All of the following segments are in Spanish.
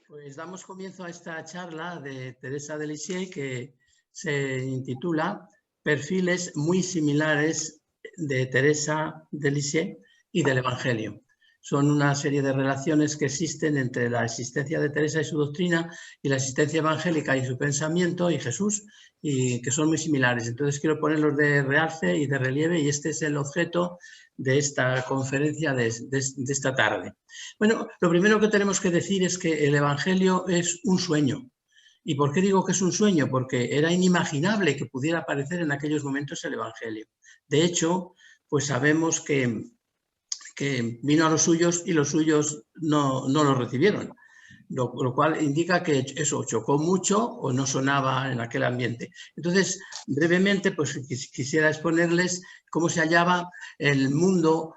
Pues damos comienzo a esta charla de Teresa de Lisieux que se intitula Perfiles muy similares de Teresa de Lisieux y del Evangelio. Son una serie de relaciones que existen entre la existencia de Teresa y su doctrina y la existencia evangélica y su pensamiento y Jesús, y que son muy similares. Entonces quiero ponerlos de realce y de relieve, y este es el objeto de esta conferencia de esta tarde. Bueno, lo primero que tenemos que decir es que el Evangelio es un sueño. ¿Y por qué digo que es un sueño? Porque era inimaginable que pudiera aparecer en aquellos momentos el Evangelio. De hecho, pues sabemos que vino a los suyos y los suyos no lo recibieron. Lo cual indica que eso chocó mucho o no sonaba en aquel ambiente. Entonces, brevemente, pues quisiera exponerles cómo se hallaba el mundo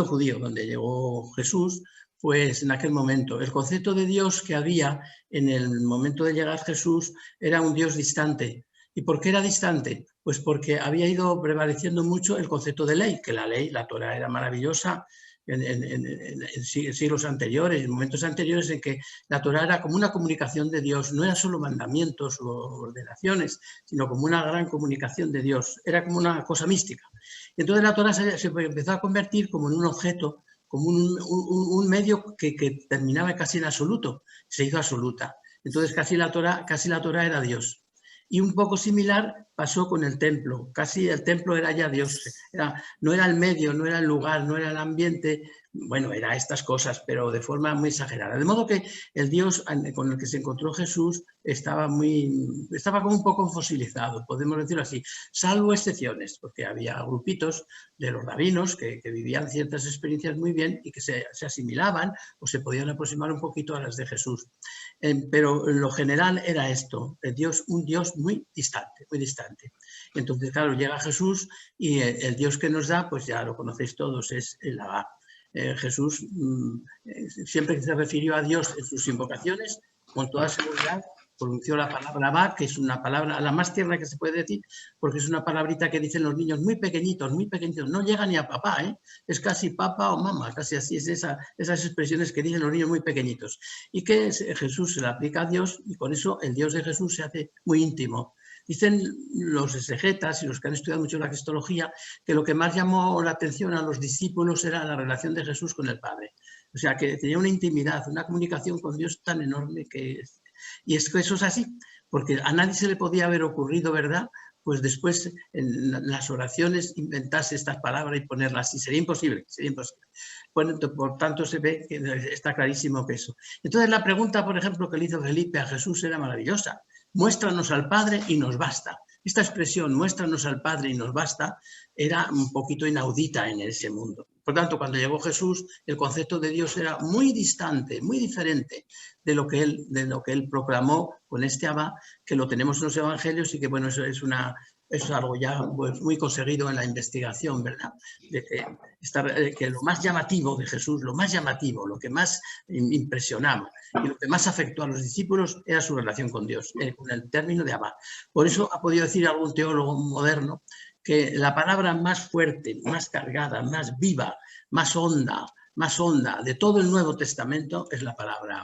judío, donde llegó Jesús, pues en aquel momento. El concepto de Dios que había en el momento de llegar Jesús era un Dios distante. ¿Y por qué era distante? Pues porque había ido prevaleciendo mucho el concepto de ley, que la ley, la Torá, era maravillosa, en siglos anteriores, en momentos anteriores en que la Torá era como una comunicación de Dios, no eran solo mandamientos o ordenaciones, sino como una gran comunicación de Dios, era como una cosa mística. Entonces la Torá se empezó a convertir como en un objeto, como un medio que terminaba casi en absoluto, se hizo absoluta. Entonces casi la Torá era Dios. Y un poco similar pasó con el templo. Casi el templo era ya Dios. No era el medio, no era el lugar, no era el ambiente. Bueno, era estas cosas, pero de forma muy exagerada. De modo que el Dios con el que se encontró Jesús estaba como un poco fosilizado, podemos decirlo así, salvo excepciones, porque había grupitos de los rabinos que vivían ciertas experiencias muy bien y que se asimilaban o se podían aproximar un poquito a las de Jesús. Pero en lo general era esto, un Dios muy distante, muy distante. Entonces, claro, llega Jesús y el Dios que nos da, pues ya lo conocéis todos, es el Abba. Jesús siempre se refirió a Dios en sus invocaciones, con toda seguridad, pronunció la palabra Abba, que es una palabra la más tierna que se puede decir, porque es una palabrita que dicen los niños muy pequeñitos, no llega ni a papá, es casi papá o mamá, casi así, es esas expresiones que dicen los niños muy pequeñitos. Y que Jesús se le aplica a Dios, y con eso el Dios de Jesús se hace muy íntimo. Dicen los exegetas y los que han estudiado mucho la cristología que lo que más llamó la atención a los discípulos era la relación de Jesús con el Padre. O sea, que tenía una intimidad, una comunicación con Dios tan enorme que... Y es que eso es así, porque a nadie se le podía haber ocurrido, ¿verdad?, pues después en las oraciones inventarse estas palabras y ponerlas así. Sería imposible, sería imposible. Bueno, por tanto se ve que está clarísimo que eso. Entonces la pregunta, por ejemplo, que le hizo Felipe a Jesús era maravillosa. Muéstranos al Padre y nos basta. Esta expresión, muéstranos al Padre y nos basta, era un poquito inaudita en ese mundo. Por tanto, cuando llegó Jesús, el concepto de Dios era muy distante, muy diferente de lo que él proclamó con este Abba, que lo tenemos en los evangelios y que, bueno, eso es algo ya pues, muy conseguido en la investigación, ¿verdad? Que lo más llamativo de Jesús, lo más llamativo, lo que más impresionaba y lo que más afectó a los discípulos era su relación con Dios, con el término de Abba. Por eso ha podido decir algún teólogo moderno que la palabra más fuerte, más cargada, más viva, más honda de todo el Nuevo Testamento es la palabra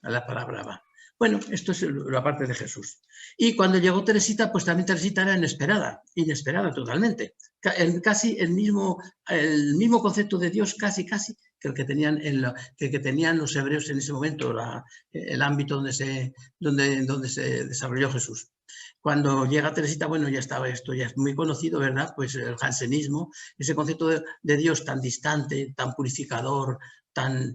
Abba. Bueno, esto es la parte de Jesús. Y cuando llegó Teresita, pues también Teresita era inesperada totalmente. Casi el mismo concepto de Dios, casi que el que tenían los hebreos en ese momento, el ámbito donde se desarrolló Jesús. Cuando llega Teresita, bueno, ya estaba esto, ya es muy conocido, ¿verdad? Pues el jansenismo, ese concepto de Dios tan distante, tan purificador, tan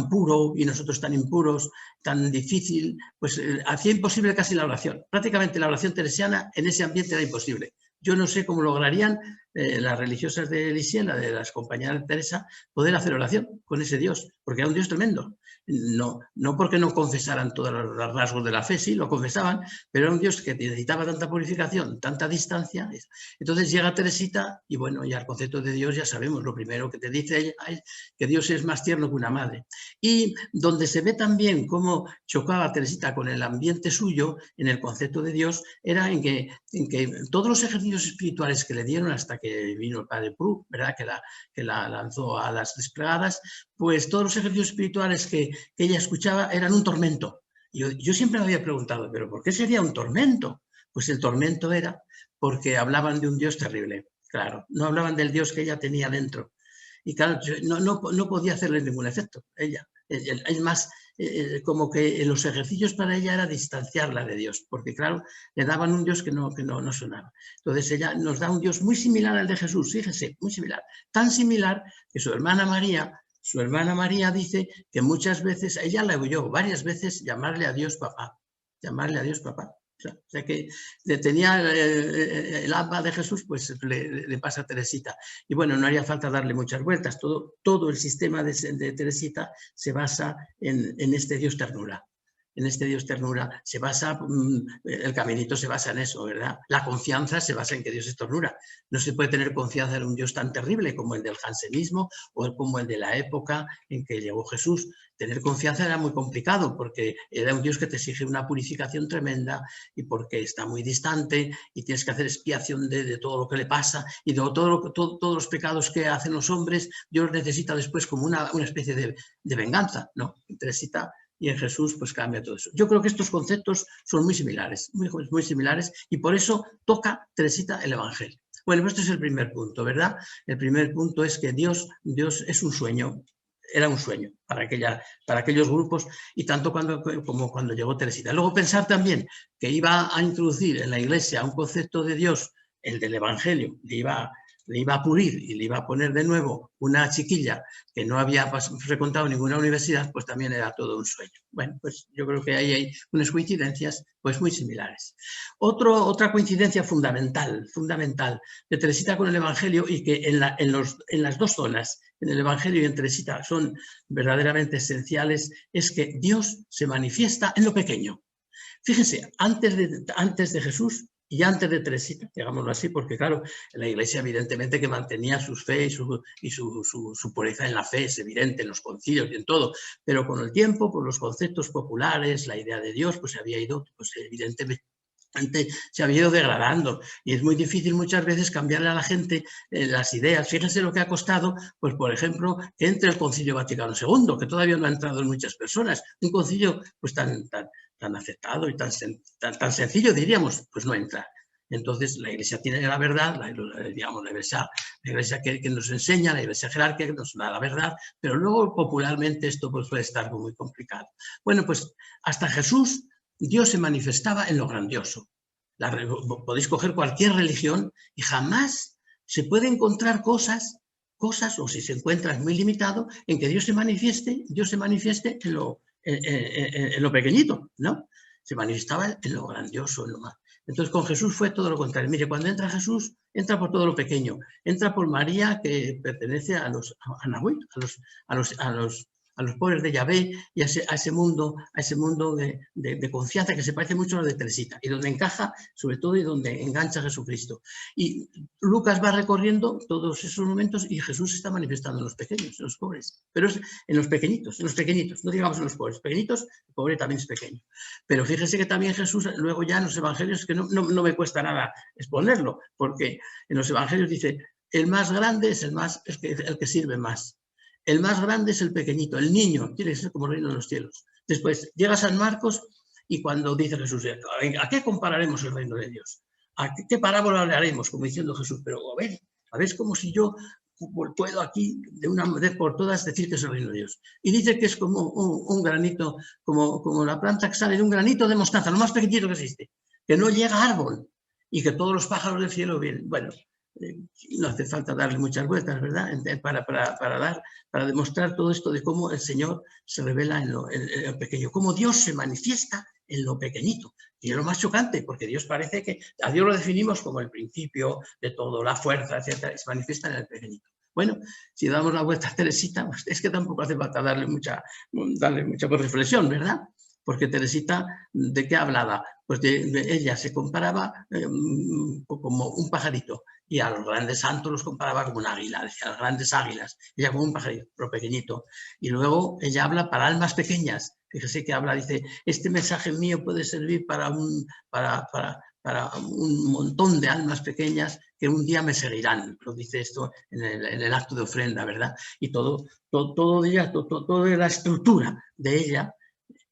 puro y nosotros tan impuros, tan difícil, pues hacía imposible casi la oración. Prácticamente la oración teresiana en ese ambiente era imposible. Yo no sé cómo lograrían las religiosas de Lisieux, de las compañeras de Teresa, poder hacer oración con ese Dios, porque era un Dios tremendo. No porque no confesaran todos los rasgos de la fe, sí, lo confesaban, pero era un Dios que necesitaba tanta purificación, tanta distancia. Entonces llega Teresita y bueno, ya el concepto de Dios ya sabemos, lo primero que te dice ella es que Dios es más tierno que una madre. Y donde se ve también cómo chocaba Teresita con el ambiente suyo en el concepto de Dios, era en que todos los ejercicios espirituales que le dieron hasta que vino el padre Prou, ¿verdad?, que la lanzó a las desplegadas, pues todos los ejercicios espirituales que que ella escuchaba eran un tormento. Yo siempre me había preguntado, ¿pero por qué sería un tormento? Pues el tormento era porque hablaban de un Dios terrible, claro, no hablaban del Dios que ella tenía dentro. Y claro, no podía hacerle ningún efecto, ella. Es más, como que los ejercicios para ella era distanciarla de Dios, porque claro, le daban un Dios que no sonaba. Entonces ella nos da un Dios muy similar al de Jesús, fíjense, muy similar. Tan similar que su hermana María dice que muchas veces, ella le oyó varias veces llamarle a Dios papá, llamarle a Dios papá. O sea que tenía el alma de Jesús, pues le pasa a Teresita. Y bueno, no haría falta darle muchas vueltas. Todo el sistema de Teresita se basa en este Dios ternura. En este Dios ternura se basa, el caminito se basa en eso, ¿verdad? La confianza se basa en que Dios es ternura. No se puede tener confianza en un Dios tan terrible como el del jansenismo o como el de la época en que llegó Jesús. Tener confianza era muy complicado porque era un Dios que te exige una purificación tremenda y porque está muy distante y tienes que hacer expiación de todo lo que le pasa y de todos los pecados que hacen los hombres. Dios necesita después como una especie de venganza, ¿no? Teresita y en Jesús pues cambia todo eso. Yo creo que estos conceptos son muy similares, muy similares, y por eso toca Teresita el Evangelio. Bueno, este es el primer punto, ¿verdad? El primer punto es que Dios es un sueño, era un sueño para aquellos grupos, y tanto como cuando llegó Teresita. Luego pensar también que iba a introducir en la Iglesia un concepto de Dios, el del Evangelio, le iba a pulir y le iba a poner de nuevo una chiquilla que no había frecuentado ninguna universidad, pues también era todo un sueño. Bueno, pues yo creo que ahí hay unas coincidencias pues muy similares. Otra coincidencia fundamental de Teresita con el Evangelio, y que en las dos zonas, en el Evangelio y en Teresita, son verdaderamente esenciales, es que Dios se manifiesta en lo pequeño. Fíjense, antes de Jesús y antes de Teresita, digámoslo así, porque claro, la Iglesia evidentemente que mantenía su fe y su pureza en la fe, es evidente, en los concilios y en todo, pero con el tiempo, por los conceptos populares, la idea de Dios, pues se había ido, pues evidentemente, se había ido degradando, y es muy difícil muchas veces cambiarle a la gente las ideas. Fíjense lo que ha costado, pues por ejemplo, que entre el Concilio Vaticano II, que todavía no ha entrado en muchas personas, un concilio pues tan aceptado y tan sencillo, diríamos, pues no entra. Entonces la Iglesia tiene la verdad, la Iglesia que nos enseña, la Iglesia jerárquica que nos da la verdad, pero luego popularmente esto pues puede estar muy complicado. Bueno, pues hasta Jesús Dios se manifestaba en lo grandioso. Podéis coger cualquier religión y jamás se puede encontrar cosas, o si se encuentra es muy limitado, en que Dios se manifieste en lo pequeñito, ¿no? Se manifestaba en lo grandioso, en lo más. Entonces con Jesús fue todo lo contrario. Mire, cuando entra Jesús, entra por todo lo pequeño. Entra por María, que pertenece a los pobres de Yahvé, y a ese mundo de confianza que se parece mucho a lo de Teresita, y donde encaja sobre todo y donde engancha a Jesucristo. Y Lucas va recorriendo todos esos momentos y Jesús se está manifestando en los pequeños, en los pobres, pero es en los pequeñitos, no digamos en los pobres, pequeñitos, el pobre también es pequeño. Pero fíjese que también Jesús, luego ya en los evangelios, que no me cuesta nada exponerlo, porque en los evangelios dice, el más grande es el que sirve más. El más grande es el pequeñito, el niño, quiere ser como el reino de los cielos. Después llega San Marcos y cuando dice Jesús, ¿a qué compararemos el reino de Dios? ¿A qué parábola le haremos? Como diciendo Jesús, pero a ver como si yo puedo aquí de una vez por todas decir que es el reino de Dios. Y dice que es como un granito, como la planta que sale de un granito de mostaza, lo más pequeñito que existe, que no llega a árbol y que todos los pájaros del cielo vienen. Bueno, no hace falta darle muchas vueltas, ¿verdad? Para demostrar todo esto de cómo el Señor se revela en lo pequeño, cómo Dios se manifiesta en lo pequeñito. Y es lo más chocante, porque Dios parece que a Dios lo definimos como el principio de todo, la fuerza, etcétera, y se manifiesta en el pequeñito. Bueno, si damos la vuelta a Teresita, pues es que tampoco hace falta darle mucha reflexión, ¿verdad? Porque Teresita, ¿de qué hablaba? Pues ella se comparaba como un pajarito, y a los grandes santos los comparaba como un águila, decía, las grandes águilas, ella como un pajarito, pero pequeñito. Y luego ella habla para almas pequeñas, fíjese que habla, dice, este mensaje mío puede servir para un montón de almas pequeñas que un día me seguirán. Lo dice esto en el acto de ofrenda, ¿verdad? Y toda la estructura de ella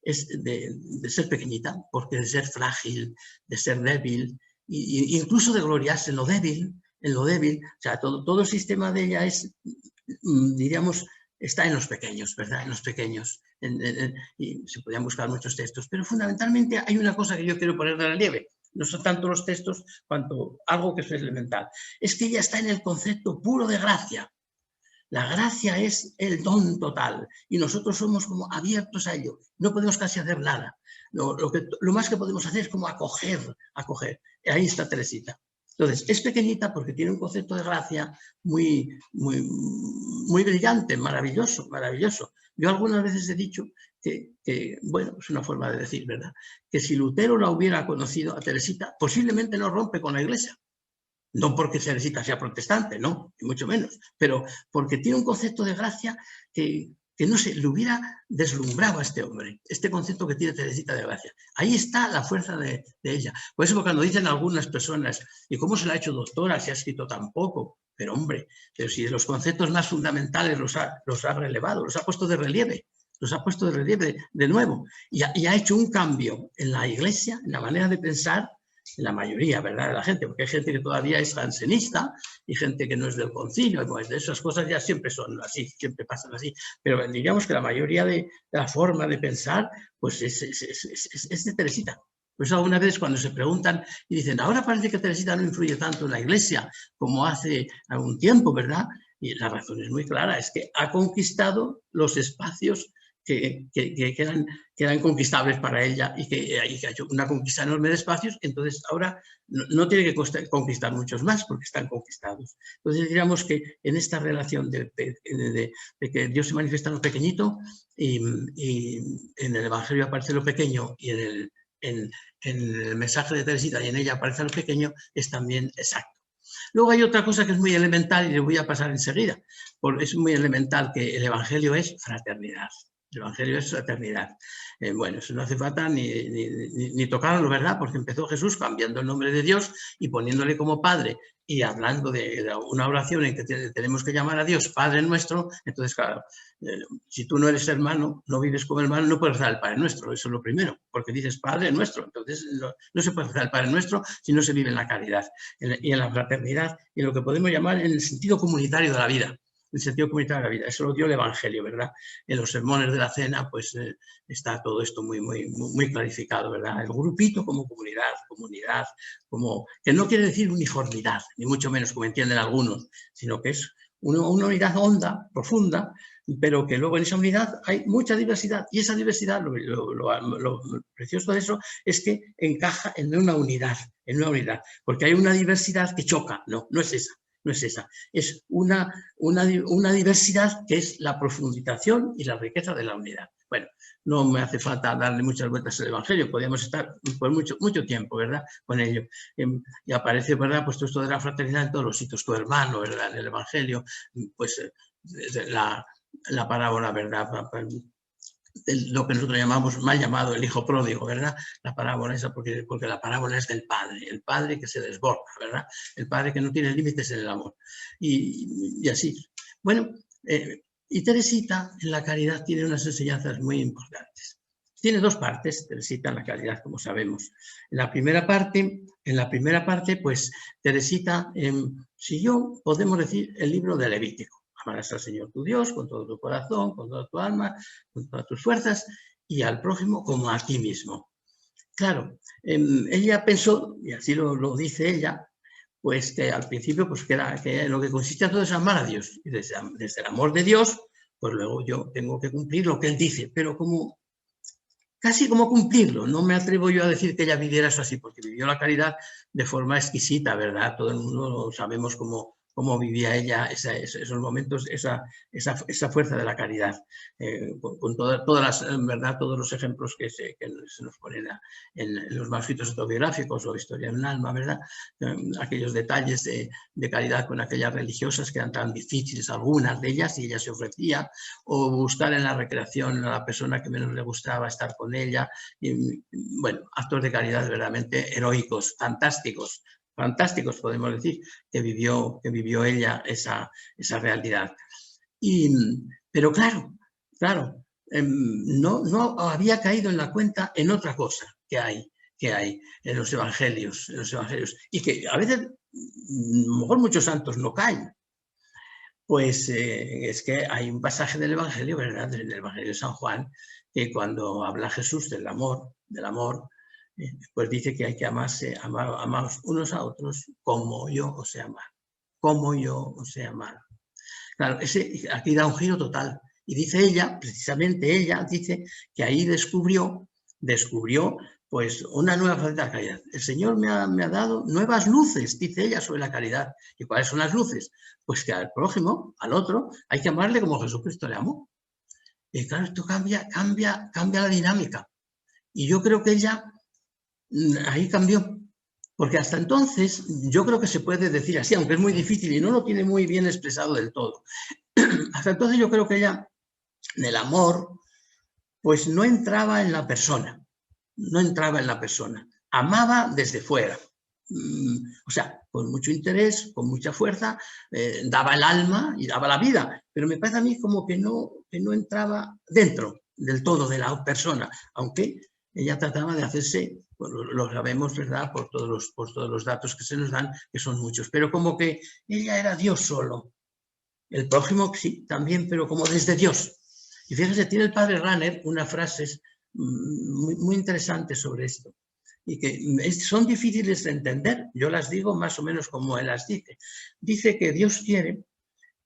es de ser pequeñita, porque de ser frágil, de ser débil, e incluso de gloriarse en lo débil, o sea, todo el sistema de ella es, diríamos, está en los pequeños, ¿verdad? En los pequeños. Y se podrían buscar muchos textos, pero fundamentalmente hay una cosa que yo quiero poner de relieve. No son tanto los textos cuanto algo que es elemental. Es que ella está en el concepto puro de gracia. La gracia es el don total y nosotros somos como abiertos a ello. No podemos casi hacer nada. Lo más que podemos hacer es como acoger. Ahí está Teresita. Entonces, es pequeñita porque tiene un concepto de gracia muy brillante, maravilloso. Yo algunas veces he dicho que, bueno, es una forma de decir, ¿verdad? Que si Lutero la hubiera conocido a Teresita, posiblemente no rompe con la Iglesia. No porque Teresita sea protestante, no, ni mucho menos, pero porque tiene un concepto de gracia que no sé, le hubiera deslumbrado a este hombre, este concepto que tiene Teresita de gracia. Ahí está la fuerza de ella. Por eso cuando dicen algunas personas, ¿y cómo se la ha hecho doctora si ha escrito tan poco? Pero hombre, pero si los conceptos más fundamentales los ha relevado, los ha puesto de relieve, de nuevo, y ha hecho un cambio en la Iglesia, en la manera de pensar, la mayoría, ¿verdad?, de la gente, porque hay gente que todavía es jansenista y gente que no es del concilio, pues esas cosas ya siempre son así, siempre pasan así, pero diríamos que la mayoría de la forma de pensar pues es de Teresita. Pues alguna vez cuando se preguntan y dicen, ahora parece que Teresita no influye tanto en la Iglesia como hace algún tiempo, ¿verdad? Y la razón es muy clara, es que ha conquistado los espacios que eran conquistables para ella y que ha hecho una conquista enorme de espacios, entonces ahora no tiene que conquistar muchos más porque están conquistados. Entonces diríamos que en esta relación de que Dios se manifiesta en lo pequeñito y en el Evangelio aparece lo pequeño y en el mensaje de Teresita y en ella aparece lo pequeño, es también exacto. Luego hay otra cosa que es muy elemental y le voy a pasar enseguida. Es muy elemental que el Evangelio es fraternidad. El Evangelio es fraternidad. Bueno, eso no hace falta ni tocarlo, ¿verdad? Porque empezó Jesús cambiando el nombre de Dios y poniéndole como Padre y hablando de una oración en que tenemos que llamar a Dios Padre Nuestro. Entonces, claro, si tú no eres hermano, no vives como hermano, no puedes rezar el Padre Nuestro, eso es lo primero, porque dices Padre Nuestro. Entonces, no se puede rezar el Padre Nuestro si no se vive en la caridad y en la fraternidad y en lo que podemos llamar en el sentido comunitario de la vida. El sentido comunitario de la vida, eso lo dio el Evangelio, ¿verdad? En los sermones de la cena, pues está todo esto muy clarificado, ¿verdad? El grupito como comunidad, como, que no quiere decir uniformidad, ni mucho menos como entienden algunos, sino que es una unidad honda, profunda, pero que luego en esa unidad hay mucha diversidad, y esa diversidad, lo precioso de eso es que encaja en una unidad, porque hay una diversidad que choca, no es esa. No es esa, es una diversidad que es la profundización y la riqueza de la unidad. Bueno, no me hace falta darle muchas vueltas al Evangelio, podríamos estar por mucho tiempo, ¿verdad?, con ello. Y aparece, ¿verdad?, pues todo esto de la fraternidad en todos los sitios, tu hermano, ¿verdad?, en el Evangelio, pues la parábola, ¿verdad?, lo que nosotros llamamos, mal llamado, el hijo pródigo, ¿verdad? La parábola esa, porque la parábola es del Padre, el Padre que se desborda, ¿verdad? El Padre que no tiene límites en el amor. Y así. Bueno, y Teresita en la caridad tiene unas enseñanzas muy importantes. Tiene dos partes, Teresita en la caridad, como sabemos. En la primera parte, pues Teresita siguió, podemos decir, el libro de Levítico. Amarás al Señor tu Dios con todo tu corazón, con toda tu alma, con todas tus fuerzas y al prójimo como a ti mismo. Claro, ella pensó, y así lo dice ella, pues que al principio pues que lo que consiste en todo es amar a Dios. Y desde el amor de Dios, pues luego yo tengo que cumplir lo que Él dice, pero casi como cumplirlo. No me atrevo yo a decir que ella viviera eso así, porque vivió la caridad de forma exquisita, ¿verdad? Todo el mundo sabemos cómo vivía ella esos momentos, esa fuerza de la caridad, con todas las, ¿verdad?, todos los ejemplos que se nos ponen en los manuscritos autobiográficos o Historia de un alma, ¿verdad? Aquellos detalles de caridad con aquellas religiosas que eran tan difíciles, algunas de ellas, y ella se ofrecía, o buscar en la recreación a la persona que menos le gustaba estar con ella. Y, bueno, actos de caridad verdaderamente heroicos, fantásticos, fantásticos, podemos decir, que vivió ella esa realidad. Pero claro, no había caído en la cuenta en otra cosa que hay en los evangelios, y que a veces, a lo mejor muchos santos no caen. Pues es que hay un pasaje del Evangelio, ¿verdad? Del Evangelio de San Juan, que cuando habla Jesús del amor, pues dice que hay que amaos unos a otros como yo os he amado. Como yo os he amado. Claro, aquí da un giro total. Y dice ella, precisamente ella, dice que ahí descubrió pues una nueva faceta de la caridad. El Señor me ha dado nuevas luces, dice ella, sobre la caridad. ¿Y cuáles son las luces? Pues que al prójimo, al otro, hay que amarle como Jesucristo le amó. Y claro, esto cambia la dinámica. Y yo creo que ella ahí cambió. Porque hasta entonces, yo creo que se puede decir así, aunque es muy difícil y no lo tiene muy bien expresado del todo. Hasta entonces yo creo que ella, en el amor, pues no entraba en la persona. No entraba en la persona. Amaba desde fuera. O sea, con mucho interés, con mucha fuerza, daba el alma y daba la vida. Pero me parece a mí como que no entraba dentro del todo de la persona, aunque ella trataba de hacerse, pues lo sabemos, ¿verdad?, por todos los datos que se nos dan, que son muchos, pero como que ella era Dios solo. El prójimo sí, también, pero como desde Dios. Y fíjese, tiene el padre Ranner unas frases muy interesantes sobre esto, y que son difíciles de entender. Yo las digo más o menos como él las dice. Dice que Dios quiere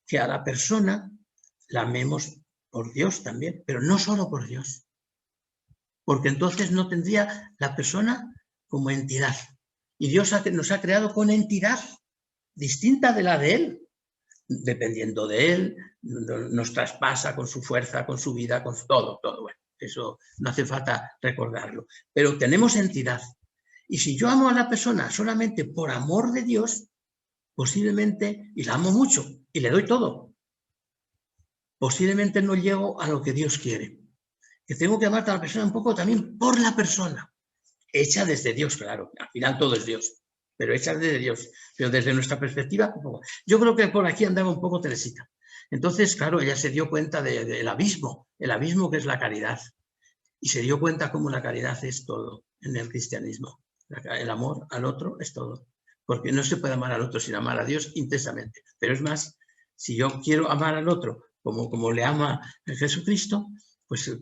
que a la persona la amemos por Dios también, pero no solo por Dios, porque entonces no tendría la persona como entidad. Y Dios nos ha creado con entidad distinta de la de Él. Dependiendo de Él, nos traspasa con su fuerza, con su vida, con todo. Bueno, eso no hace falta recordarlo. Pero tenemos entidad. Y si yo amo a la persona solamente por amor de Dios, posiblemente, y la amo mucho, y le doy todo, posiblemente no llego a lo que Dios quiere. Que tengo que amar a la persona un poco también por la persona, hecha desde Dios, claro. Al final todo es Dios, pero hecha desde Dios. Pero desde nuestra perspectiva, yo creo que por aquí andaba un poco Teresita. Entonces, claro, ella se dio cuenta del abismo, el abismo que es la caridad. Y se dio cuenta cómo la caridad es todo en el cristianismo. El amor al otro es todo. Porque no se puede amar al otro sin amar a Dios intensamente. Pero es más, si yo quiero amar al otro como le ama Jesucristo, pues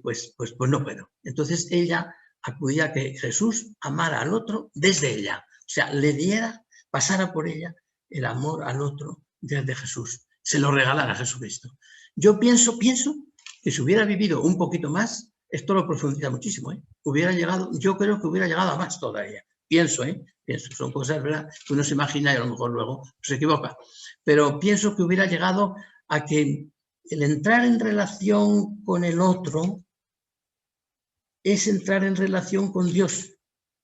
no puedo. Entonces ella acudía a que Jesús amara al otro desde ella. O sea, le diera, pasara por ella el amor al otro desde Jesús. Se lo regalara a Jesucristo. Yo pienso que si hubiera vivido un poquito más, esto lo profundiza muchísimo, yo creo que hubiera llegado a más todavía. Pienso, son cosas, ¿verdad?, que uno se imagina y a lo mejor luego se equivoca. Pero pienso que hubiera llegado a que el entrar en relación con el otro es entrar en relación con Dios.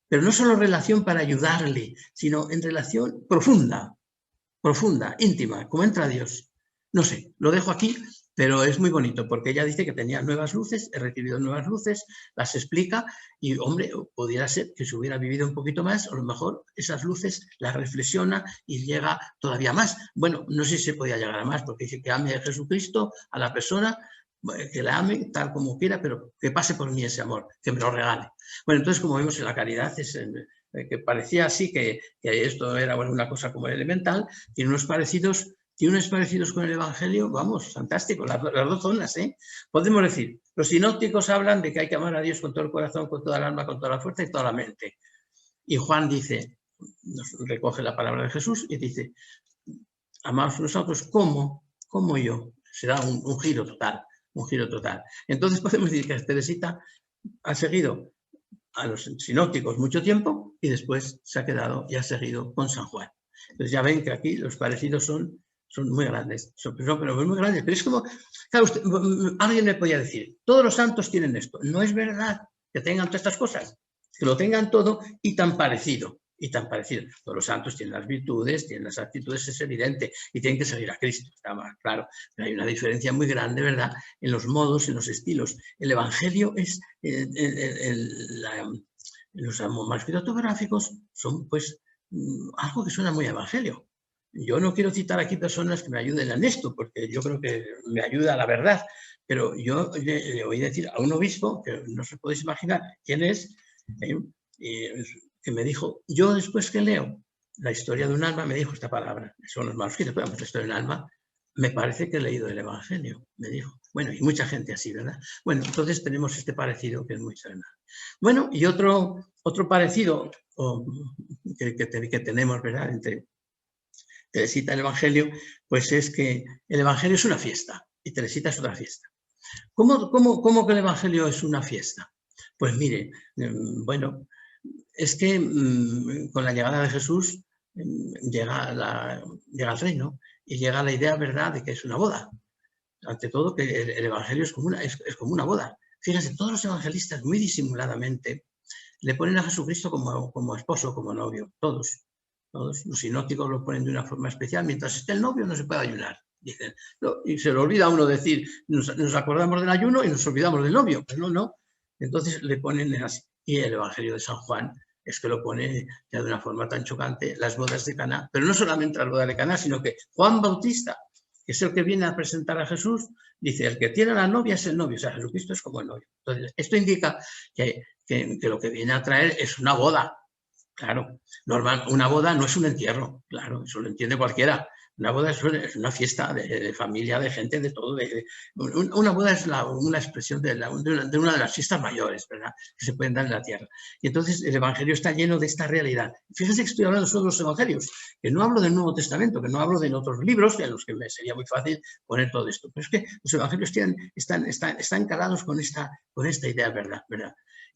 Pero no solo relación para ayudarle, sino en relación profunda, íntima, como entra Dios. No sé, lo dejo aquí, pero es muy bonito porque ella dice que tenía nuevas luces, he recibido nuevas luces, las explica y, hombre, pudiera ser que si hubiera vivido un poquito más, a lo mejor esas luces las reflexiona y llega todavía más. Bueno, no sé si se podía llegar a más porque dice que ame a Jesucristo, a la persona, que la ame tal como quiera, pero que pase por mí ese amor, que me lo regale. Bueno, entonces, como vemos en la caridad, que parecía así que esto era una cosa como elemental, tiene unos parecidos con el Evangelio, vamos, fantástico, las dos zonas, Podemos decir, los sinópticos hablan de que hay que amar a Dios con todo el corazón, con toda el alma, con toda la fuerza y toda la mente. Y Juan dice, nos recoge la palabra de Jesús y dice, amaos unos a otros como yo. Se da un giro total, Entonces podemos decir que Teresita ha seguido a los sinópticos mucho tiempo y después se ha quedado y ha seguido con San Juan. Entonces ya ven que aquí los parecidos son muy grandes, pero muy grandes. Pero es como, claro, alguien me podía decir, todos los santos tienen esto. No es verdad que tengan todas estas cosas, que lo tengan todo y tan parecido. Todos los santos tienen las virtudes, tienen las actitudes, es evidente, y tienen que seguir a Cristo, está más claro. Pero hay una diferencia muy grande, ¿verdad?, en los modos, en los estilos. El Evangelio es, los manuscritos autográficos son, pues, algo que suena muy a evangelio. Yo no quiero citar aquí personas que me ayuden en esto, porque yo creo que me ayuda a la verdad, pero yo le oí decir a un obispo, que no se podéis imaginar quién es, que me dijo, yo después que leo la historia de un alma, me dijo esta palabra, son los manuscritos, pero la historia de un alma, me parece que he leído el evangelio, me dijo. Bueno, y mucha gente así, ¿verdad? Bueno, entonces tenemos este parecido que es muy serenal. Bueno, y otro parecido que tenemos, ¿verdad?, entre Teresita y el evangelio, pues es que el evangelio es una fiesta y Teresita es otra fiesta. ¿Cómo que el evangelio es una fiesta? Pues mire, bueno, es que con la llegada de Jesús llega el reino y llega la idea, ¿verdad?, de que es una boda. Ante todo, que el evangelio es como una boda. Fíjense, todos los evangelistas muy disimuladamente le ponen a Jesucristo como esposo, como novio, todos. Los sinópticos lo ponen de una forma especial. Mientras esté el novio no se puede ayunar. Dicen, no, y se le olvida a uno decir, nos acordamos del ayuno y nos olvidamos del novio. Pues no. Entonces le ponen así. Y el Evangelio de San Juan es que lo pone ya de una forma tan chocante, las bodas de Caná. Pero no solamente las bodas de Caná, sino que Juan Bautista, que es el que viene a presentar a Jesús, dice, el que tiene a la novia es el novio. O sea, Jesucristo es como el novio. Entonces, esto indica que lo que viene a traer es una boda. Claro, normal, una boda no es un entierro, claro, eso lo entiende cualquiera. Una boda es una fiesta de familia, de gente, de todo. Una boda es una expresión de una de las fiestas mayores, ¿verdad?, que se pueden dar en la tierra. Y entonces el Evangelio está lleno de esta realidad. Fíjense que estoy hablando solo de los Evangelios, que no hablo del Nuevo Testamento, que no hablo de otros libros, en los que me sería muy fácil poner todo esto. Pero es que los Evangelios están encalados con esta idea, ¿verdad?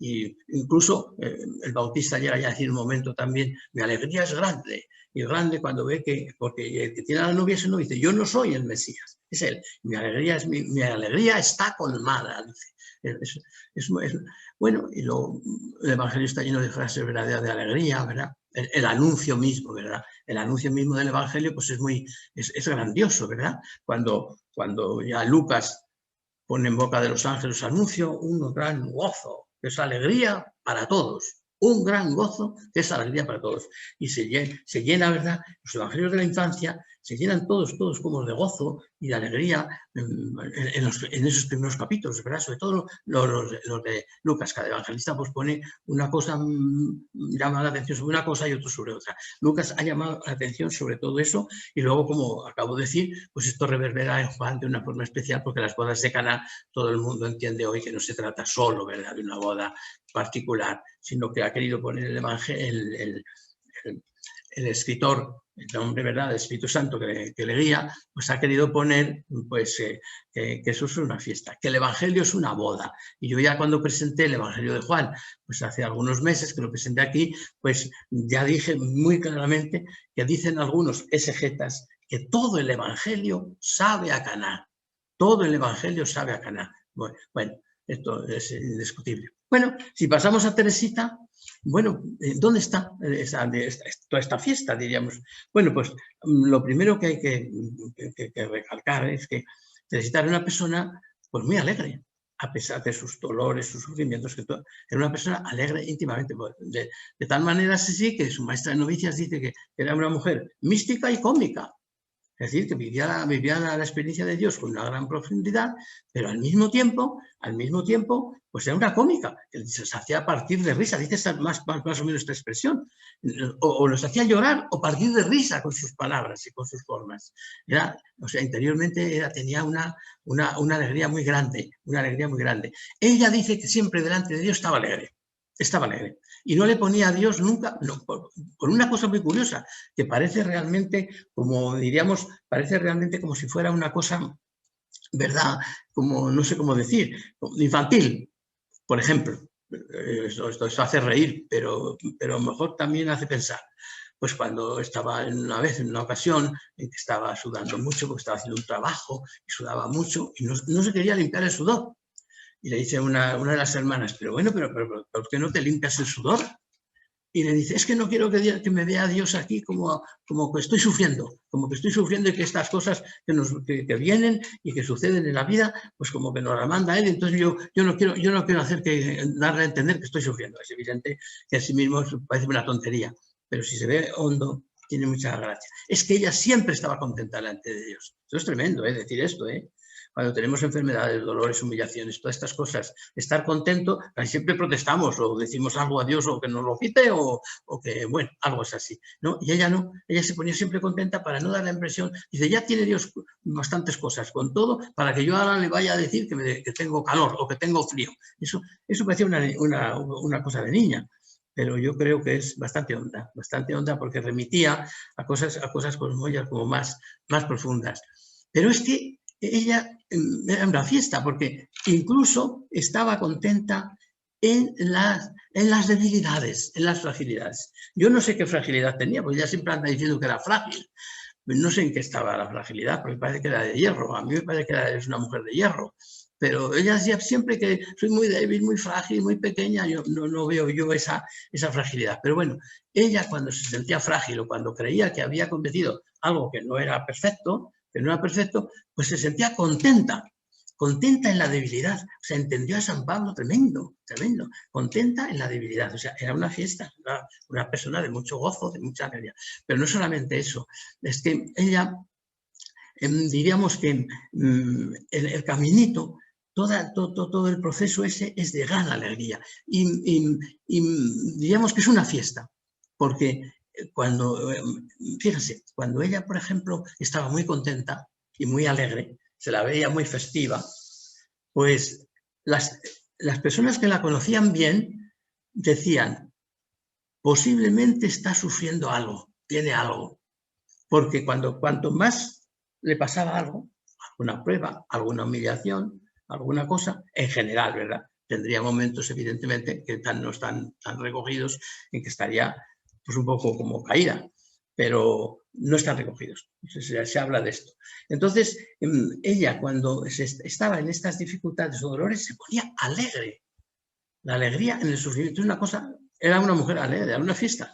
Y incluso el Bautista llega ya a decir un momento también, mi alegría es grande, y grande cuando ve porque el que tiene a la novia, ese no dice, yo no soy el Mesías, es él, mi alegría está colmada, dice. Bueno, y el Evangelio está lleno de frases verdaderas de alegría, ¿verdad? El anuncio mismo, ¿verdad? El anuncio mismo del Evangelio pues es grandioso, ¿verdad? Cuando ya Lucas pone en boca de los ángeles anuncio un gran gozo, que es alegría para todos, un gran gozo que es alegría para todos. Y se llena, ¿verdad? Los evangelios de la infancia se llenan todos como de gozo y de alegría en esos primeros capítulos, ¿verdad? Sobre todo los de Lucas. Cada evangelista pues pone una cosa, llama la atención sobre una cosa y otro sobre otra. Lucas ha llamado la atención sobre todo eso y luego, como acabo de decir, pues esto reverbera en Juan de una forma especial porque las bodas de Caná, todo el mundo entiende hoy que no se trata solo, ¿verdad?, de una boda particular, sino que ha querido poner el evangelio, el escritor, el nombre, ¿verdad?, del Espíritu Santo que le guía, pues ha querido poner pues, que eso es una fiesta, que el Evangelio es una boda. Y yo ya cuando presenté el Evangelio de Juan, pues hace algunos meses que lo presenté aquí, pues ya dije muy claramente que dicen algunos exegetas que todo el Evangelio sabe a Caná. Todo el Evangelio sabe a Caná. Bueno, esto es indiscutible. Bueno, si pasamos a Teresita, bueno, ¿dónde está toda esta fiesta, diríamos? Bueno, pues lo primero que hay que recalcar es que Teresita era una persona pues muy alegre, a pesar de sus dolores, sus sufrimientos, era una persona alegre íntimamente. De tal manera sí que su maestra de novicias dice que era una mujer mística y cómica. Es decir, que vivía la experiencia de Dios con una gran profundidad, pero al mismo tiempo, pues era una cómica, que se hacía a partir de risa, dice más o menos esta expresión, o los hacía llorar o partir de risa con sus palabras y con sus formas. O sea, interiormente tenía una alegría muy grande, Ella dice que siempre delante de Dios estaba alegre. Y no le ponía a Dios nunca, por una cosa muy curiosa, que parece realmente, como diríamos, como si fuera una cosa, ¿verdad?, como, no sé cómo decir, infantil, por ejemplo. Esto hace reír, pero a lo mejor también hace pensar. Pues cuando estaba en una ocasión en que estaba sudando mucho, porque estaba haciendo un trabajo y sudaba mucho y no se quería limpiar el sudor. Y le dice una de las hermanas, pero ¿por qué no te limpias el sudor? Y le dice, es que no quiero que me vea Dios aquí como que estoy sufriendo, y que estas cosas que vienen y que suceden en la vida, pues como que nos la manda Él. Entonces yo no quiero hacer darle a entender que estoy sufriendo. Es evidente que a sí mismo parece una tontería. pero si se ve hondo, tiene mucha gracia. Es que ella siempre estaba contenta delante de Dios. Esto es tremendo, decir esto, Cuando tenemos enfermedades, dolores, humillaciones, todas estas cosas, estar contento, siempre protestamos o decimos algo a Dios o que nos lo quite o que, bueno, algo es así, ¿no? Y ella no, ella se ponía siempre contenta para no dar la impresión, dice, ya tiene Dios bastantes cosas, con todo, para que yo ahora le vaya a decir que tengo calor o que tengo frío. Eso parecía una cosa de niña, pero yo creo que es bastante honda porque remitía a cosas como más profundas. Pero es que ella era una fiesta, porque incluso estaba contenta en las debilidades, en las fragilidades. Yo no sé qué fragilidad tenía, porque ella siempre anda diciendo que era frágil. No sé en qué estaba la fragilidad, porque parece que era de hierro. A mí me parece que es una mujer de hierro. Pero ella decía siempre que soy muy débil, muy frágil, muy pequeña. Yo no veo yo esa fragilidad. Pero bueno, ella cuando se sentía frágil o cuando creía que había cometido algo que no era perfecto, pues se sentía contenta en la debilidad. O sea, entendió a San Pablo tremendo, contenta en la debilidad. O sea, era una fiesta, una persona de mucho gozo, de mucha alegría. Pero no solamente eso, es que ella, diríamos que el caminito, todo el proceso ese es de gran alegría. Y diríamos que es una fiesta, porque fíjense, cuando ella, por ejemplo, estaba muy contenta y muy alegre, se la veía muy festiva, pues las personas que la conocían bien decían, posiblemente está sufriendo algo, tiene algo, porque cuanto más le pasaba algo, alguna prueba, alguna humillación, alguna cosa, en general, ¿verdad? Tendría momentos, evidentemente, que no están tan recogidos, en que estaría pues un poco como caída, pero no están recogidos. Se habla de esto. Entonces, ella cuando estaba en estas dificultades o dolores se ponía alegre. La alegría en el sufrimiento es una cosa, era una mujer alegre, era una fiesta,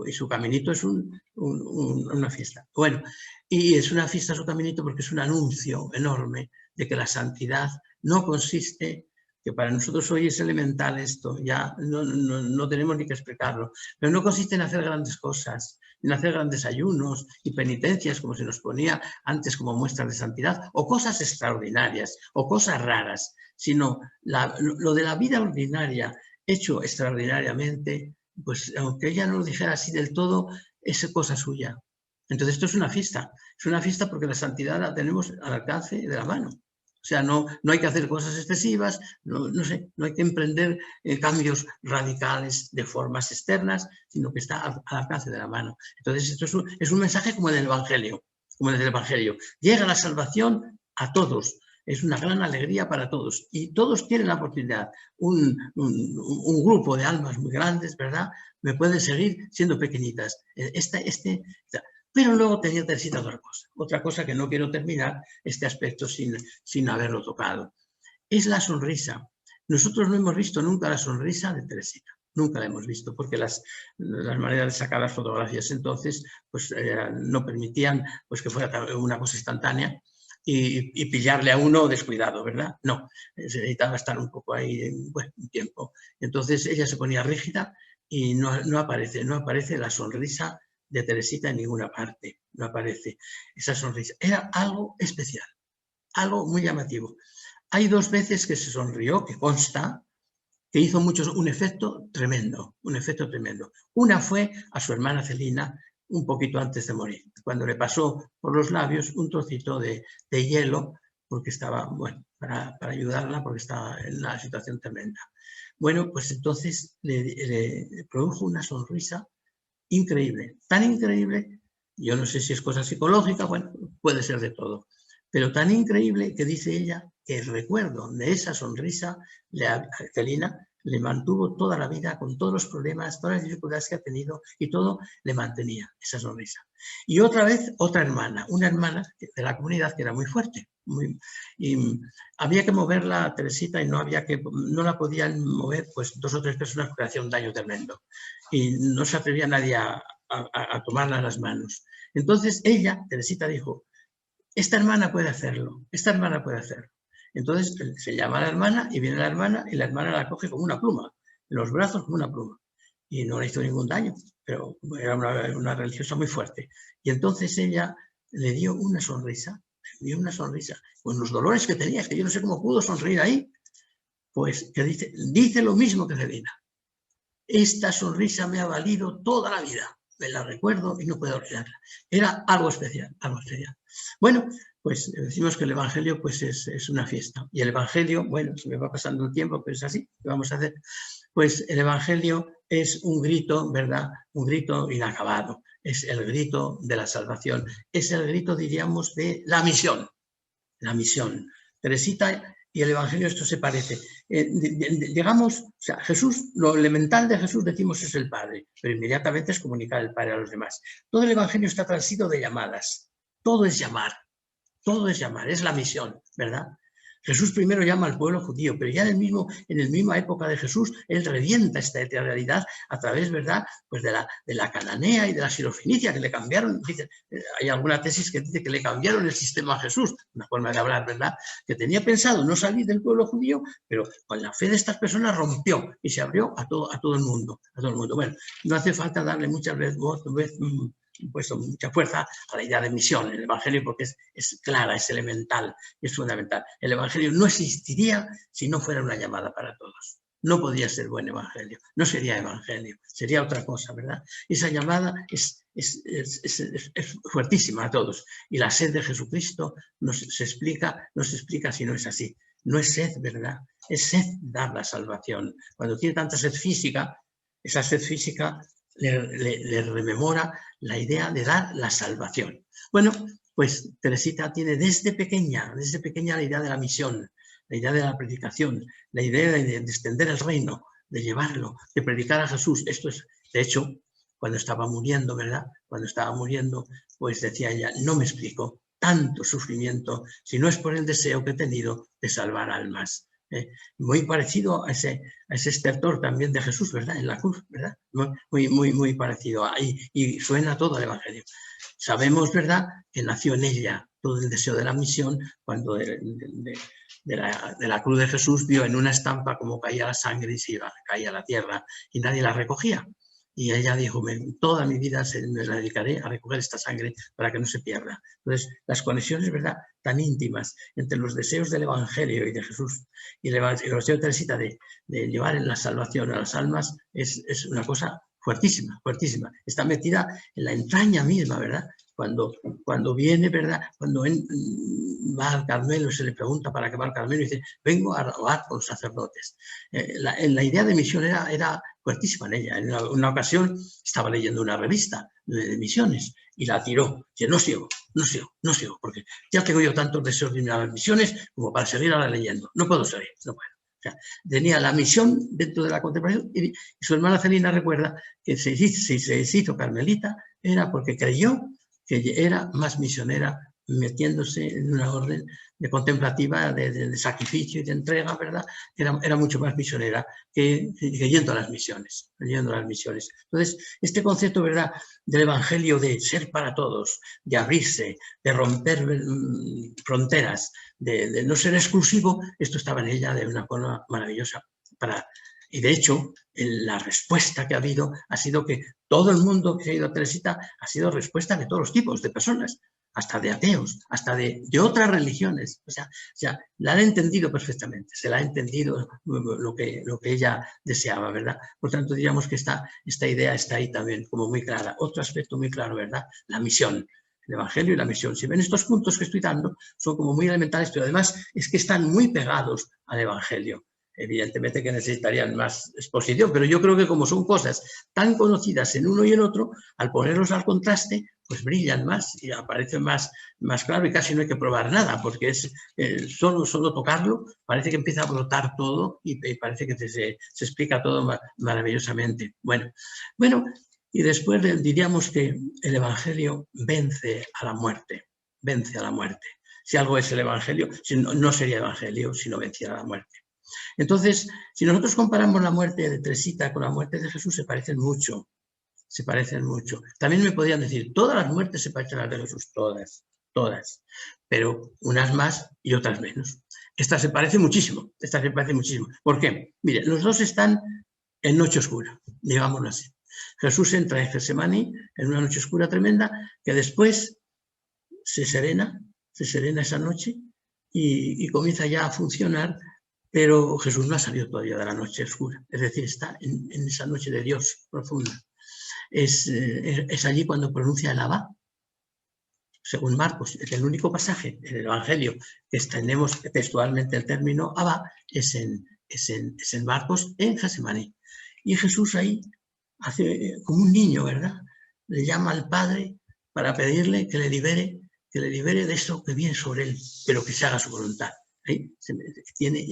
y su caminito es una fiesta. Bueno, y es una fiesta su caminito porque es un anuncio enorme de que la santidad no consiste, que para nosotros hoy es elemental esto, ya no tenemos ni que explicarlo, pero no consiste en hacer grandes cosas, en hacer grandes ayunos y penitencias, como se nos ponía antes como muestras de santidad, o cosas extraordinarias, o cosas raras, sino lo de la vida ordinaria hecho extraordinariamente, pues aunque ella no lo dijera así del todo, es cosa suya. Entonces esto es una fiesta porque la santidad la tenemos al alcance de la mano. O sea, no hay que hacer cosas excesivas, no hay que emprender cambios radicales de formas externas, sino que está al alcance de la mano. Entonces esto es un mensaje como del Evangelio, Llega la salvación a todos. Es una gran alegría para todos y todos tienen la oportunidad. Un grupo de almas muy grandes, ¿verdad? Me pueden seguir siendo pequeñitas. Pero luego tenía Teresita otra cosa que no quiero terminar este aspecto sin haberlo tocado. Es la sonrisa. Nosotros no hemos visto nunca la sonrisa de Teresita. Nunca la hemos visto, porque las maneras de sacar las fotografías entonces pues, no permitían pues, que fuera una cosa instantánea. Y pillarle a uno descuidado, ¿verdad? No, se necesitaba estar un poco ahí, bueno, un tiempo. Entonces ella se ponía rígida y no aparece la sonrisa de Teresita en ninguna parte, no aparece esa sonrisa. Era algo especial, algo muy llamativo. Hay 2 veces que se sonrió, que consta, que hizo un efecto tremendo, Una fue a su hermana Celina, un poquito antes de morir, cuando le pasó por los labios un trocito de hielo, porque estaba, bueno, para ayudarla, porque estaba en una situación tremenda. Bueno, pues entonces le produjo una sonrisa increíble, tan increíble, yo no sé si es cosa psicológica, bueno, puede ser de todo, pero tan increíble que dice ella que el recuerdo de esa sonrisa, Celina, le mantuvo toda la vida con todos los problemas, todas las dificultades que ha tenido y todo le mantenía esa sonrisa. Y otra vez, una hermana de la comunidad que era muy fuerte. Y había que moverla a Teresita y no la podían mover pues 2 o 3 personas porque hacía un daño tremendo. Y no se atrevía nadie a tomarla en las manos. Entonces ella, Teresita, dijo, esta hermana puede hacerlo. Entonces se llama a la hermana y viene la hermana y la hermana la coge como una pluma, en los brazos como una pluma. y no le hizo ningún daño, pero era una religiosa muy fuerte. Y entonces ella le dio una sonrisa, con los dolores que tenía, que yo no sé cómo pudo sonreír ahí, pues que dice lo mismo que Celina. Esta sonrisa me ha valido toda la vida, me la recuerdo y no puedo olvidarla. Era algo especial, algo especial. Bueno, pues decimos que el Evangelio pues es una fiesta. Y el Evangelio, bueno, se me va pasando el tiempo, pero es así, ¿qué vamos a hacer? Pues el Evangelio es un grito, ¿verdad? Un grito inacabado. Es el grito de la salvación. Es el grito, diríamos, de la misión. La misión. Teresita y el Evangelio, esto se parece. Digamos, o sea, Jesús, lo elemental de Jesús, decimos, es el Padre, pero inmediatamente es comunicar el Padre a los demás. Todo el Evangelio está transido de llamadas. Todo es llamar, es la misión, ¿verdad? Jesús primero llama al pueblo judío, pero ya en la misma época de Jesús, él revienta esta realidad a través, ¿verdad?, pues de la cananea y de la sirofenicia, que le cambiaron. Dice, hay alguna tesis que dice que le cambiaron el sistema a Jesús, una forma de hablar, ¿verdad?, que tenía pensado no salir del pueblo judío, pero con la fe de estas personas rompió y se abrió a todo el mundo. Bueno, no hace falta darle muchas veces puesto mucha fuerza a la idea de misión en el Evangelio, porque es clara, es elemental, es fundamental. El Evangelio no existiría si no fuera una llamada para todos. No podría ser buen Evangelio, no sería Evangelio, sería otra cosa, ¿verdad? Esa llamada es fuertísima a todos. Y la sed de Jesucristo no se explica si no es así. No es sed, ¿verdad? Es sed dar la salvación. Cuando tiene tanta sed física, esa sed física le rememora la idea de dar la salvación. Bueno, pues Teresita tiene desde pequeña la idea de la misión, la idea de la predicación, la idea de extender el reino, de llevarlo, de predicar a Jesús. Esto es, de hecho, cuando estaba muriendo, ¿verdad? Cuando estaba muriendo, pues decía ella, no me explico tanto sufrimiento si no es por el deseo que he tenido de salvar almas. Muy parecido a ese estertor también de Jesús, ¿verdad? En la cruz, ¿verdad? Muy parecido. Y suena todo el Evangelio. Sabemos, ¿verdad?, que nació en ella todo el deseo de la misión cuando de la cruz de Jesús vio en una estampa como caía la sangre y caía a la tierra y nadie la recogía. Y ella dijo, toda mi vida me la dedicaré a recoger esta sangre para que no se pierda. Entonces, las conexiones, ¿verdad?, tan íntimas entre los deseos del Evangelio y de Jesús y el deseo de Teresita de llevar en la salvación a las almas es una cosa fuertísima, fuertísima. Está metida en la entraña misma, ¿verdad? Cuando viene, ¿verdad? Cuando va al Carmelo, se le pregunta para qué va al Carmelo y dice, vengo a rogar por los sacerdotes. La idea de misión era fuertísima en ella. En una ocasión estaba leyendo una revista de misiones y la tiró. Dice, no sigo, porque ya tengo yo tantos deseos de ir a las misiones como para seguir ahora leyendo. No puedo seguir, no puedo. O sea, tenía la misión dentro de la contemplación y su hermana Celina recuerda que si se hizo carmelita era porque creyó que era más misionera metiéndose en una orden de contemplativa, de sacrificio y de entrega, ¿verdad? Era mucho más misionera que yendo a las misiones. Entonces, este concepto, ¿verdad?, del Evangelio de ser para todos, de abrirse, de romper fronteras, de no ser exclusivo, esto estaba en ella de una forma maravillosa. Y de hecho, la respuesta que ha habido ha sido que todo el mundo que ha ido a Teresita ha sido respuesta de todos los tipos de personas, hasta de ateos, hasta de otras religiones. O sea, la han entendido perfectamente, se la ha entendido lo que ella deseaba, ¿verdad? Por tanto, diríamos que esta idea está ahí también como muy clara. Otro aspecto muy claro, ¿verdad? La misión. El Evangelio y la misión. Si ven, estos puntos que estoy dando son como muy elementales, pero además es que están muy pegados al Evangelio. Evidentemente que necesitarían más exposición, pero yo creo que como son cosas tan conocidas en uno y en otro, al ponerlos al contraste, pues brillan más y aparecen más claro y casi no hay que probar nada, porque es solo tocarlo, parece que empieza a brotar todo y parece que se explica todo maravillosamente. Bueno, y después diríamos que el Evangelio vence a la muerte. Si algo es el Evangelio, no sería Evangelio si no venciera la muerte. Entonces, si nosotros comparamos la muerte de Teresita con la muerte de Jesús, se parecen mucho. También me podrían decir, todas las muertes se parecen a las de Jesús, todas, pero unas más y otras menos. Esta se parece muchísimo. ¿Por qué? Mire, los dos están en noche oscura. digámoslo así. Jesús entra en Getsemaní en una noche oscura tremenda, que después se serena esa noche y comienza ya a funcionar, pero Jesús no ha salido todavía de la noche oscura, es decir, está en esa noche de Dios profunda. Es allí cuando pronuncia el Abba. Según Marcos, es el único pasaje en el Evangelio que extendemos textualmente el término Abba, es en Marcos, en Getsemaní. Y Jesús ahí hace como un niño, ¿verdad? Le llama al Padre para pedirle que le libere de eso que viene sobre él, pero que se haga su voluntad. ¿Sí? Tiene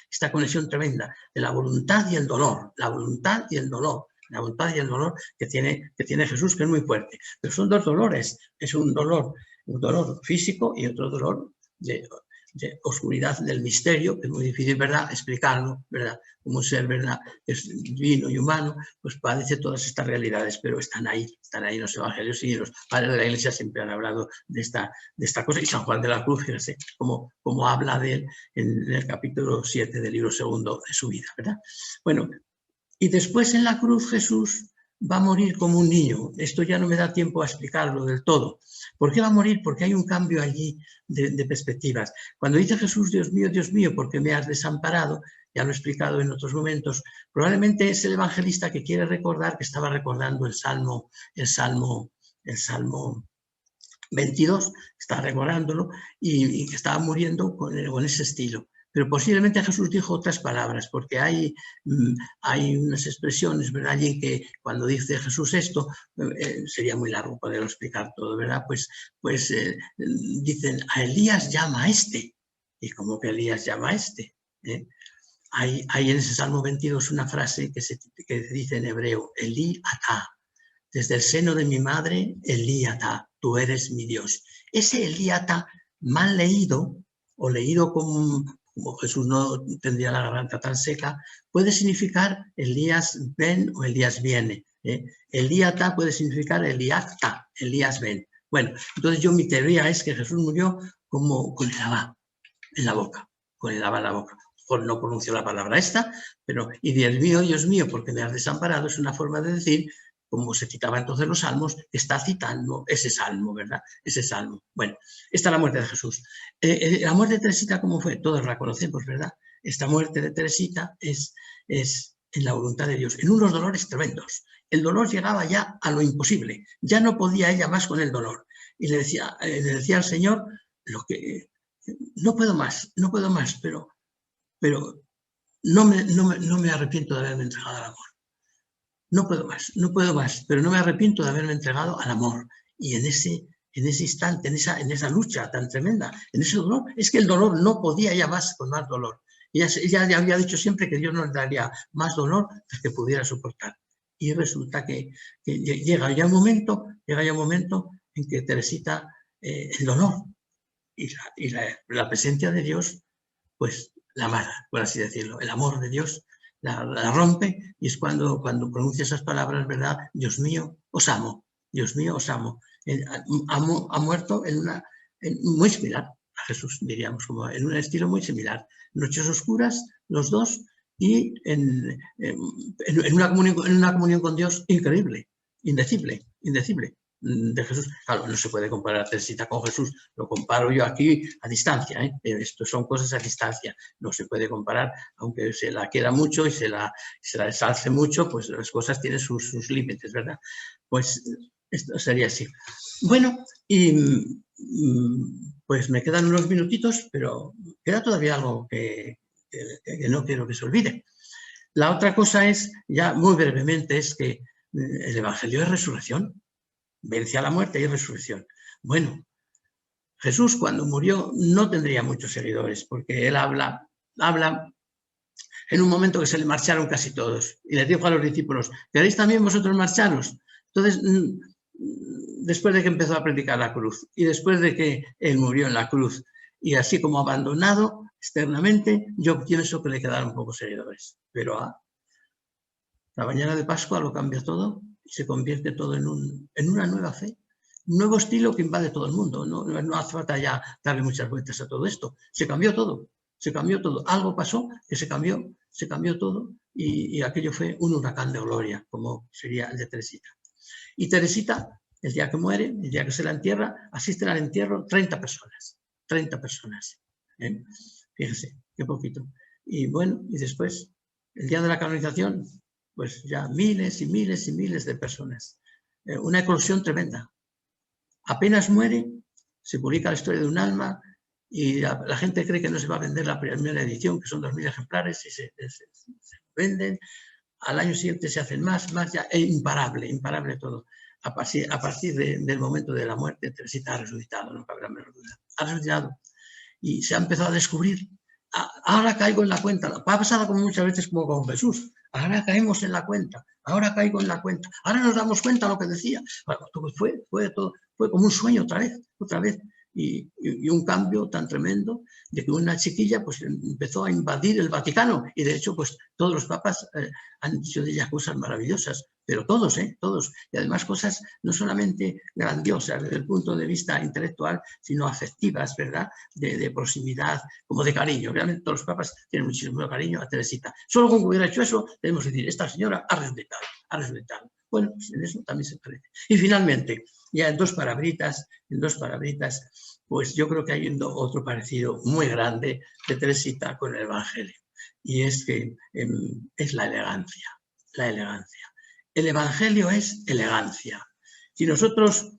esta conexión tremenda de la voluntad y el dolor, la voluntad y el dolor. La voluntad y el dolor que tiene Jesús, que es muy fuerte. Pero son dos dolores. Es un dolor físico y otro dolor de oscuridad del misterio, que es muy difícil, ¿verdad?, explicarlo, ¿verdad? Como un ser, ¿verdad?, es divino y humano, pues padece todas estas realidades, pero están ahí en los evangelios, y los padres de la Iglesia siempre han hablado de esta cosa, y San Juan de la Cruz, fíjese, como habla de él en el capítulo 7 del libro segundo de su vida, ¿verdad? Bueno, y después en la cruz Jesús va a morir como un niño. Esto ya no me da tiempo a explicarlo del todo. ¿Por qué va a morir? Porque hay un cambio allí de perspectivas. Cuando dice Jesús, Dios mío, ¿por qué me has desamparado? Ya lo he explicado en otros momentos. Probablemente es el evangelista que quiere recordar que estaba recordando el Salmo 22, está recordándolo, y que estaba muriendo con ese estilo. Pero posiblemente Jesús dijo otras palabras, porque hay unas expresiones, ¿verdad?, allí que cuando dice Jesús esto, sería muy largo poderlo explicar todo, ¿verdad? Pues dicen, a Elías llama a este. ¿Y cómo que Elías llama a este? Hay en ese Salmo 22 una frase que dice en hebreo, Elí atá. Desde el seno de mi madre, Elíata, tú eres mi Dios. Ese Elíata mal leído, o leído como Jesús no tendría la garganta tan seca, puede significar Elías ven o Elías viene. Elíata puede significar Eliacta, Elías ven. Bueno, entonces mi teoría es que Jesús murió como con el Abba en la boca, con el Abba en la boca. No pronunció la palabra esta, pero, y Dios mío, porque me has desamparado, es una forma de decir, como se citaba entonces los salmos, está citando ese salmo, ¿verdad? Ese salmo. Bueno, esta es la muerte de Jesús. La muerte de Teresita, ¿cómo fue? Todos la conocemos, ¿verdad? Esta muerte de Teresita es en la voluntad de Dios, en unos dolores tremendos. El dolor llegaba ya a lo imposible, ya no podía ella más con el dolor. Y le decía al Señor, no puedo más, pero no me arrepiento de haberme entregado al amor. No puedo más, pero no me arrepiento de haberme entregado al amor. Y en ese instante, en esa lucha tan tremenda, en ese dolor, es que el dolor no podía ya más con más dolor. Ella había dicho siempre que Dios nos daría más dolor del que pudiera soportar. Y resulta que llega ya un momento en que Teresita, el dolor y la presencia de Dios, pues la mata, por así decirlo. El amor de Dios la rompe, y es cuando pronuncia esas palabras, ¿verdad? Dios mío, os amo. Dios mío, os amo. Ha muerto muy similar a Jesús, diríamos, como en un estilo muy similar. Noches oscuras, los dos, y en una comunión con Dios increíble, indecible de Jesús. Claro, no se puede comparar a Teresita con Jesús, lo comparo yo aquí a distancia, Esto son cosas a distancia, no se puede comparar, aunque se la quiera mucho y se la ensalce mucho, pues las cosas tienen sus límites, ¿verdad? Pues esto sería así. Bueno, y pues me quedan unos minutitos, pero queda todavía algo que no quiero que se olvide. La otra cosa es, ya muy brevemente, es que el Evangelio es resurrección. Vence a la muerte y resurrección. Bueno, Jesús cuando murió no tendría muchos seguidores, porque él habla en un momento que se le marcharon casi todos, y les dijo a los discípulos, ¿queréis también vosotros marcharos? Entonces, después de que empezó a predicar la cruz, y después de que él murió en la cruz, y así como abandonado externamente, yo pienso que le quedaron pocos seguidores. Pero la mañana de Pascua lo cambia todo, y se convierte todo en una nueva fe, un nuevo estilo que invade todo el mundo. No hace falta ya darle muchas vueltas a todo esto. Se cambió todo. Algo pasó que se cambió todo, y aquello fue un huracán de gloria, como sería el de Teresita. Y Teresita, el día que muere, el día que se la entierra, asisten al entierro 30 personas. 30 personas. Fíjense, qué poquito. Y bueno, y después, el día de la canonización, pues ya miles y miles y miles de personas. Una eclosión tremenda. Apenas muere, se publica la historia de un alma y la gente cree que no se va a vender la primera edición, que son 2000 ejemplares, y se venden. Al año siguiente se hacen más, ya es imparable todo. A partir del momento de la muerte, Teresita ha resucitado, no cabe la menor duda. Ha resucitado y se ha empezado a descubrir. Ahora caigo en la cuenta. Ha pasado como muchas veces como con Jesús. Ahora caemos en la cuenta. Ahora caigo en la cuenta. Ahora nos damos cuenta de lo que decía. Bueno, fue como un sueño otra vez. Y un cambio tan tremendo de que una chiquilla pues empezó a invadir el Vaticano y de hecho pues todos los papas han dicho de ella cosas maravillosas, pero todos, y además cosas no solamente grandiosas desde el punto de vista intelectual, sino afectivas, ¿verdad? De proximidad, como de cariño. Realmente todos los papas tienen muchísimo cariño a Teresita. Solo con que hubiera hecho eso, debemos decir, esta señora ha resucitado. Bueno, pues en eso también se parece. Y finalmente, ya en dos palabritas, pues yo creo que hay otro parecido muy grande de Teresita con el Evangelio. Y es que es la elegancia. El Evangelio es elegancia. Si nosotros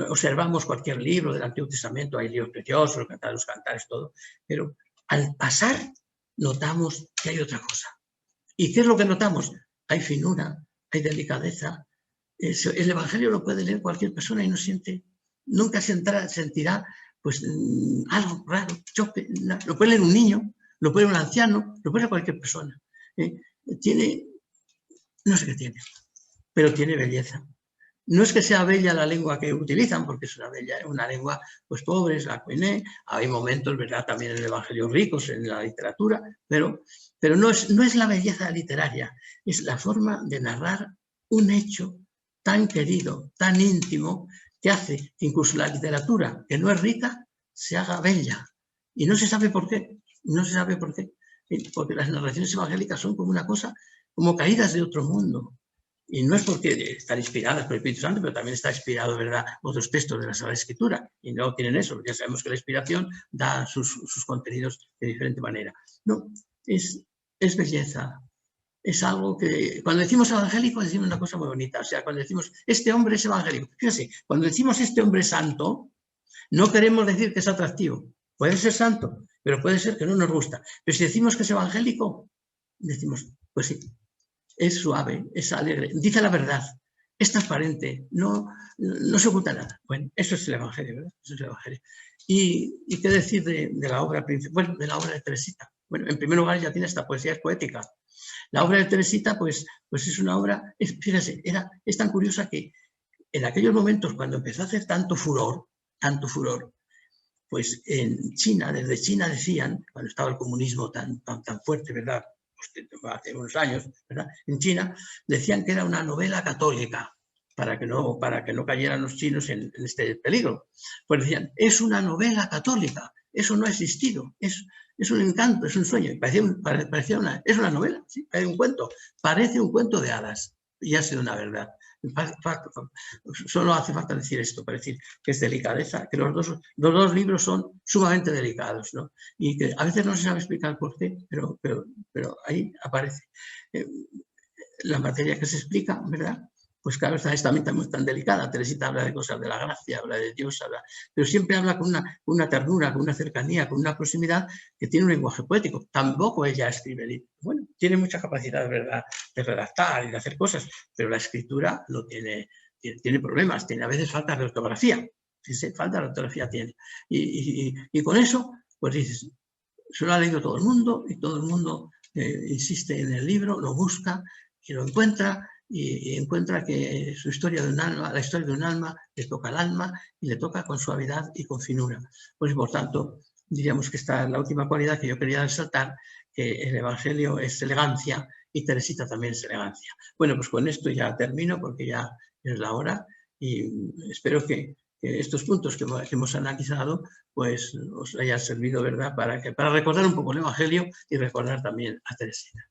observamos cualquier libro del Antiguo Testamento, hay libros preciosos, los cantares, todo, pero al pasar notamos que hay otra cosa. ¿Y qué es lo que notamos? Hay finura, hay delicadeza. El Evangelio lo puede leer cualquier persona y nunca sentirá pues algo raro. Lo puede leer un niño, lo puede leer un anciano, lo puede leer cualquier persona. No sé qué tiene, pero tiene belleza. No es que sea bella la lengua que utilizan, porque es una lengua pues pobre, es la Koiné. Hay momentos, ¿verdad?, también en el Evangelio ricos en la literatura, pero no es la belleza literaria, es la forma de narrar un hecho tan querido, tan íntimo, que hace que incluso la literatura, que no es rica, se haga bella. Y no se sabe por qué, porque las narraciones evangélicas son como una cosa, como caídas de otro mundo. Y no es porque están inspiradas por el Espíritu Santo, pero también está inspirado, ¿verdad?, otros textos de la Sagrada Escritura. Y no tienen eso, porque ya sabemos que la inspiración da sus contenidos de diferente manera. No, es belleza. Es algo que, cuando decimos evangélico, decimos una cosa muy bonita. O sea, cuando decimos, este hombre es evangélico. Fíjense, cuando decimos este hombre es santo, no queremos decir que es atractivo. Puede ser santo, pero puede ser que no nos gusta. Pero si decimos que es evangélico, decimos, pues sí, es suave, es alegre, dice la verdad, es transparente, no se oculta nada. Bueno, eso es el Evangelio, ¿verdad? Eso es el Evangelio. ¿Y qué decir de la obra principal? Bueno, de la obra de Teresita. Bueno, en primer lugar ya tiene esta poesía, es poética. La obra de Teresita, pues es una obra, fíjense, es tan curiosa que en aquellos momentos cuando empezó a hacer tanto furor, pues en China, desde China decían, cuando estaba el comunismo tan fuerte, ¿verdad?, hace unos años, ¿verdad?, en China, decían que era una novela católica, para que no cayeran los chinos en este peligro. Pues decían, es una novela católica, eso no ha existido, es un encanto, es un sueño. Es una novela, ¿sí? Hay un cuento, parece un cuento de hadas, y ha sido una verdad. Solo hace falta decir esto para decir que es delicadeza, que los dos libros son sumamente delicados, ¿no? Y que a veces no se sabe explicar por qué, pero ahí aparece. La materia que se explica, ¿verdad? Pues claro, esta es también tan delicada. Teresita habla de cosas de la gracia, habla de Dios, pero siempre habla con una ternura, con una cercanía, con una proximidad que tiene un lenguaje poético. Tampoco ella escribe. Bueno, tiene mucha capacidad, ¿verdad?, de redactar y de hacer cosas, pero la escritura lo tiene problemas, a veces falta de ortografía. Fíjese, falta de ortografía tiene. Y con eso, pues dices, se lo ha leído todo el mundo y todo el mundo insiste en el libro, lo busca y lo encuentra y encuentra que la historia de un alma le toca al alma y le toca con suavidad y con finura. Pues por tanto, diríamos que esta es la última cualidad que yo quería resaltar, que el Evangelio es elegancia y Teresita también es elegancia. Bueno, pues con esto ya termino porque ya es la hora y espero que estos puntos que hemos analizado pues os hayan servido, ¿verdad?, para recordar un poco el Evangelio y recordar también a Teresita.